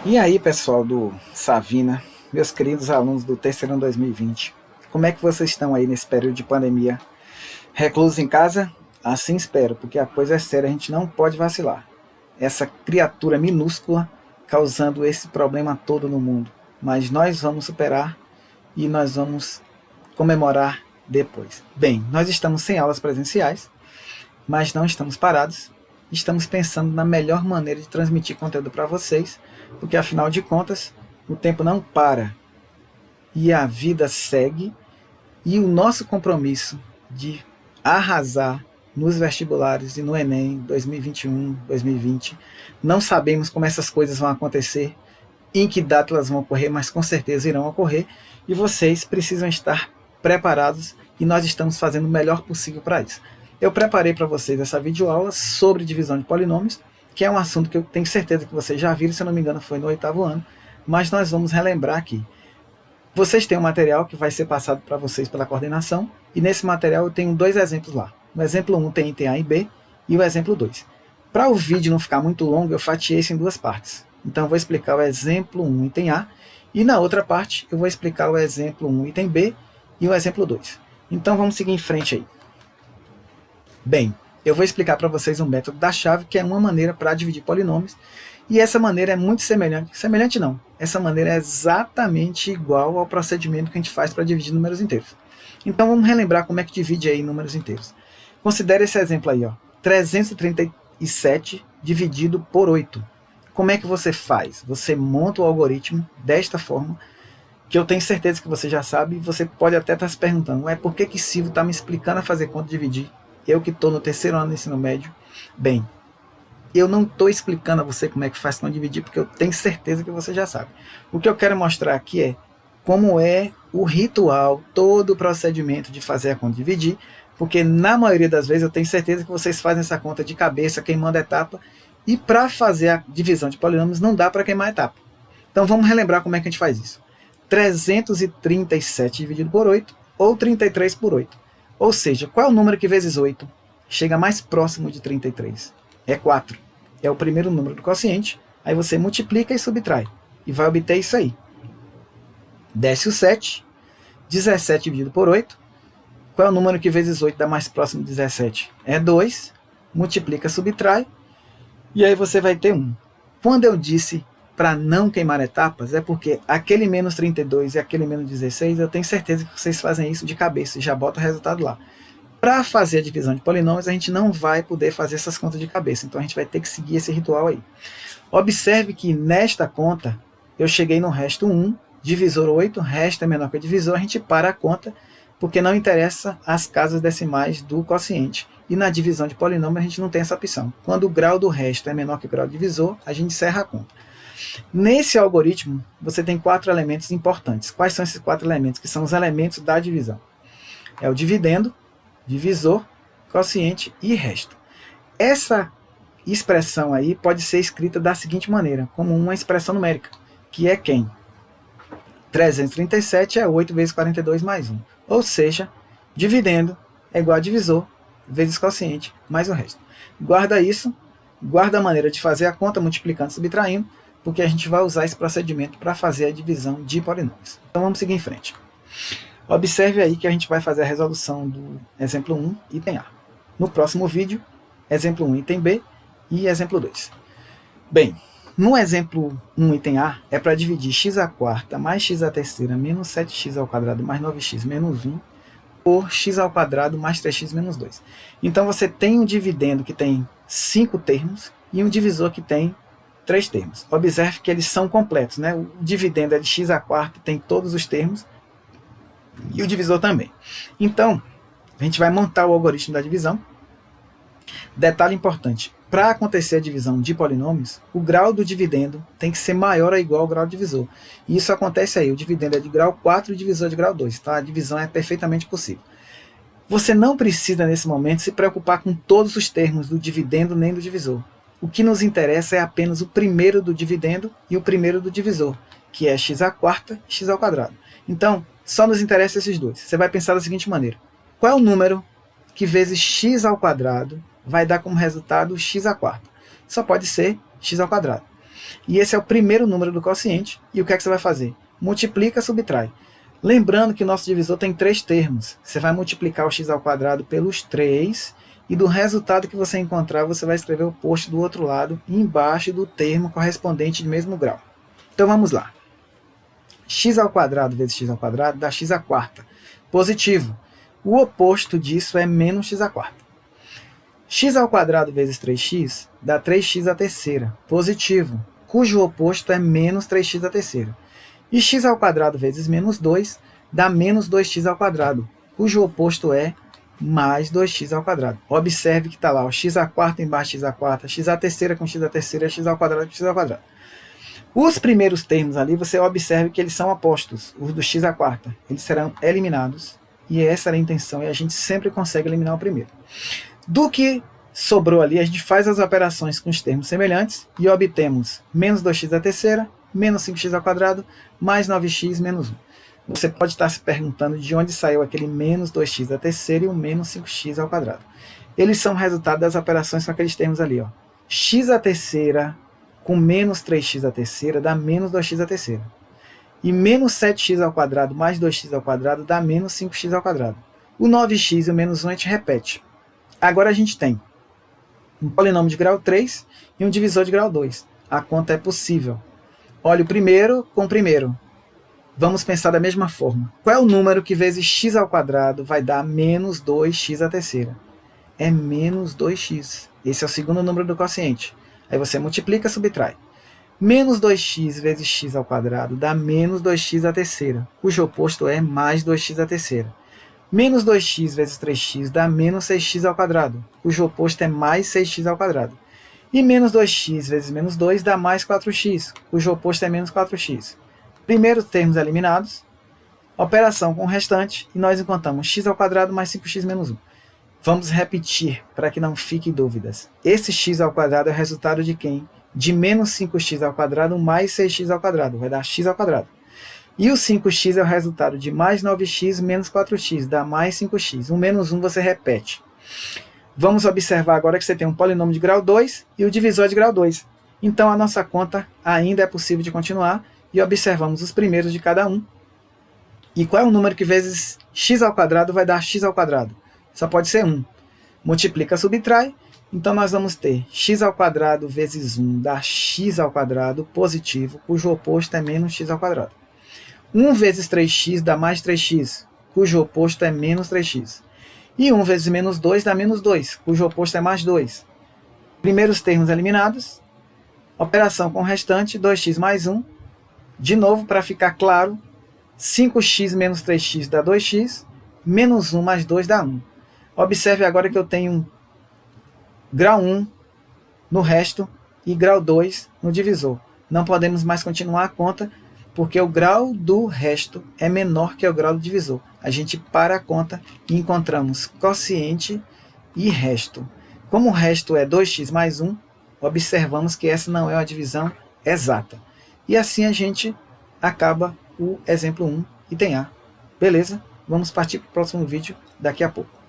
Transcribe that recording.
E aí, pessoal do Savina, meus queridos alunos do terceiro ano 2020, como é que vocês estão aí nesse período de pandemia? Reclusos em casa? Assim espero, porque a coisa é séria, a gente não pode vacilar. Essa criatura minúscula causando esse problema todo no mundo. Mas nós vamos superar e nós vamos comemorar depois. Bem, nós estamos sem aulas presenciais, mas não estamos parados. Estamos pensando na melhor maneira de transmitir conteúdo para vocês, porque afinal de contas, o tempo não para e a vida segue, e o nosso compromisso de arrasar nos vestibulares e no Enem 2021, 2020, não sabemos como essas coisas vão acontecer, em que data elas vão ocorrer, mas com certeza irão ocorrer, e vocês precisam estar preparados, e nós estamos fazendo o melhor possível para isso. Eu preparei para vocês essa videoaula sobre divisão de polinômios, que é um assunto que eu tenho certeza que vocês já viram, se eu não me engano foi no 8º ano, mas nós vamos relembrar aqui. Vocês têm um material que vai ser passado para vocês pela coordenação, e nesse material eu tenho dois exemplos lá. O exemplo 1 tem item A e B, e o exemplo 2. Para o vídeo não ficar muito longo, eu fatiei isso em duas partes. Então eu vou explicar o exemplo 1, item A, e na outra parte eu vou explicar o exemplo 1, item B, e o exemplo 2. Então vamos seguir em frente aí. Bem, eu vou explicar para vocês um método da chave, que é uma maneira para dividir polinômios, e essa maneira é muito semelhante não, essa maneira é exatamente igual ao procedimento que a gente faz para dividir números inteiros. Então vamos relembrar como é que divide aí números inteiros. Considere esse exemplo aí, ó, 337 dividido por 8. Como é que você faz? Você monta o algoritmo desta forma, que eu tenho certeza que você já sabe, e você pode até estar se perguntando, por que Silvio está me explicando a fazer conta e dividir? Eu que estou no terceiro ano do ensino médio. Bem, eu não estou explicando a você como é que faz conta dividir, porque eu tenho certeza que você já sabe. O que eu quero mostrar aqui é como é o ritual, todo o procedimento de fazer a conta dividir, porque na maioria das vezes eu tenho certeza que vocês fazem essa conta de cabeça, queimando a etapa, e para fazer a divisão de polinômios não dá para queimar a etapa. Então vamos relembrar como é que a gente faz isso. 337 dividido por 8, ou 33 por 8. Ou seja, qual é o número que vezes 8 chega mais próximo de 33? É 4. É o primeiro número do quociente, aí você multiplica e subtrai, e vai obter isso aí. Desce o 7, 17 dividido por 8. Qual é o número que vezes 8 dá mais próximo de 17? É 2, multiplica, subtrai, e aí você vai ter 1. Quando eu disse para não queimar etapas, é porque aquele menos 32 e aquele menos 16, eu tenho certeza que vocês fazem isso de cabeça e já botam o resultado lá. Para fazer a divisão de polinômios, a gente não vai poder fazer essas contas de cabeça, então a gente vai ter que seguir esse ritual aí. Observe que nesta conta, eu cheguei no resto 1, divisor 8, resto é menor que o divisor, a gente para a conta, porque não interessa as casas decimais do quociente. E na divisão de polinômio a gente não tem essa opção. Quando o grau do resto é menor que o grau do divisor, a gente encerra a conta. Nesse algoritmo, você tem 4 elementos importantes. Quais são esses 4 elementos? Que são os elementos da divisão. É o dividendo, divisor, quociente e resto. Essa expressão aí pode ser escrita da seguinte maneira, como uma expressão numérica, que é quem? 337 é 8 vezes 42 mais 1. Ou seja, dividendo é igual a divisor vezes quociente mais o resto. Guarda isso, guarda a maneira de fazer a conta multiplicando e subtraindo, porque a gente vai usar esse procedimento para fazer a divisão de polinômios. Então vamos seguir em frente. Observe aí que a gente vai fazer a resolução do exemplo 1, item A. No próximo vídeo, exemplo 1, item B e exemplo 2. Bem, no exemplo 1, item A, é para dividir x à quarta mais x à terceira menos 7x ao quadrado mais 9x menos 1 por x ao quadrado mais 3x menos 2. Então você tem um dividendo que tem 5 termos e um divisor que tem 3 termos. Observe que eles são completos, né? O dividendo é de x à quarta, tem todos os termos, e o divisor também. Então, a gente vai montar o algoritmo da divisão. Detalhe importante, para acontecer a divisão de polinômios, o grau do dividendo tem que ser maior ou igual ao grau do divisor. E isso acontece aí, o dividendo é de grau 4 e o divisor é de grau 2, tá? A divisão é perfeitamente possível. Você não precisa, nesse momento, se preocupar com todos os termos do dividendo nem do divisor. O que nos interessa é apenas o primeiro do dividendo e o primeiro do divisor, que é x à quarta e x ao quadrado. Então, só nos interessa esses dois. Você vai pensar da seguinte maneira. Qual é o número que vezes x ao quadrado vai dar como resultado x à quarta? Só pode ser x ao quadrado. E esse é o primeiro número do quociente. E o que é que você vai fazer? Multiplica, subtrai. Lembrando que o nosso divisor tem 3 termos. Você vai multiplicar o x ao quadrado pelos 3, e do resultado que você encontrar, você vai escrever o posto do outro lado, embaixo do termo correspondente de mesmo grau. Então vamos lá. X ao quadrado vezes x ao quadrado dá x à quarta. Positivo. O oposto disso é menos x à quarta. X ao quadrado vezes 3x dá 3x à terceira. Positivo. Cujo oposto é menos 3x à terceira. E x ao quadrado vezes menos 2 dá menos 2x ao quadrado, cujo oposto é mais 2x ao quadrado. Observe que está lá o x à quarta embaixo x à quarta, x à terceira com x à terceira, x ao quadrado com x ao quadrado. Os primeiros termos ali, você observe que eles são opostos, os do x à quarta. Eles serão eliminados, e essa era a intenção, e a gente sempre consegue eliminar o primeiro. Do que sobrou ali, a gente faz as operações com os termos semelhantes, e obtemos menos 2x à terceira, menos 5x ao quadrado, mais 9x menos 1. Você pode estar se perguntando de onde saiu aquele menos 2x à terceira e o menos 5x ao quadrado. Eles são resultado das operações com aqueles termos ali. Ó. X à terceira com menos 3x à terceira dá menos 2x à terceira. E menos 7x ao quadrado mais 2x ao quadrado dá menos 5x ao quadrado. O 9x e o menos 1 a gente repete. Agora a gente tem um polinômio de grau 3 e um divisor de grau 2. A conta é possível. Olha o primeiro com o primeiro. Vamos pensar da mesma forma. Qual é o número que vezes x ao quadrado vai dar menos 2x à terceira? É menos 2x. Esse é o segundo número do quociente. Aí você multiplica, subtrai. Menos 2x vezes x ao quadrado dá menos 2x à terceira, cujo oposto é mais 2x à terceira. Menos 2x vezes 3x dá menos 6x ao quadrado, cujo oposto é mais 6x ao quadrado. E menos 2x vezes menos 2 dá mais 4x, cujo oposto é menos 4x. Primeiros termos eliminados, operação com o restante, e nós encontramos x ao quadrado mais 5x menos 1. Vamos repetir, para que não fiquem dúvidas. Esse x ao quadrado é o resultado de quem? De menos 5x ao quadrado mais 6x ao quadrado, vai dar x ao quadrado. E o 5x é o resultado de mais 9x menos 4x, dá mais 5x. O menos 1 você repete. Vamos observar agora que você tem um polinômio de grau 2 e o divisor de grau 2. Então a nossa conta ainda é possível de continuar e observamos os primeiros de cada um. E qual é o número que vezes x ao quadrado vai dar x ao quadrado? Só pode ser 1. Multiplica, subtrai. Então nós vamos ter x ao quadrado vezes 1 dá x ao quadrado positivo, cujo oposto é menos x ao quadrado. 1 vezes 3x dá mais 3x, cujo oposto é menos 3x. E 1 vezes menos 2 dá menos 2, cujo oposto é mais 2. Primeiros termos eliminados. Operação com o restante, 2x mais 1. De novo, para ficar claro, 5x menos 3x dá 2x, menos 1 mais 2 dá 1. Observe agora que eu tenho grau 1 no resto e grau 2 no divisor. Não podemos mais continuar a conta, porque o grau do resto é menor que o grau do divisor. A gente para a conta e encontramos quociente e resto. Como o resto é 2x mais 1, observamos que essa não é uma divisão exata. E assim a gente acaba o exemplo 1, item A. Beleza? Vamos partir para o próximo vídeo daqui a pouco.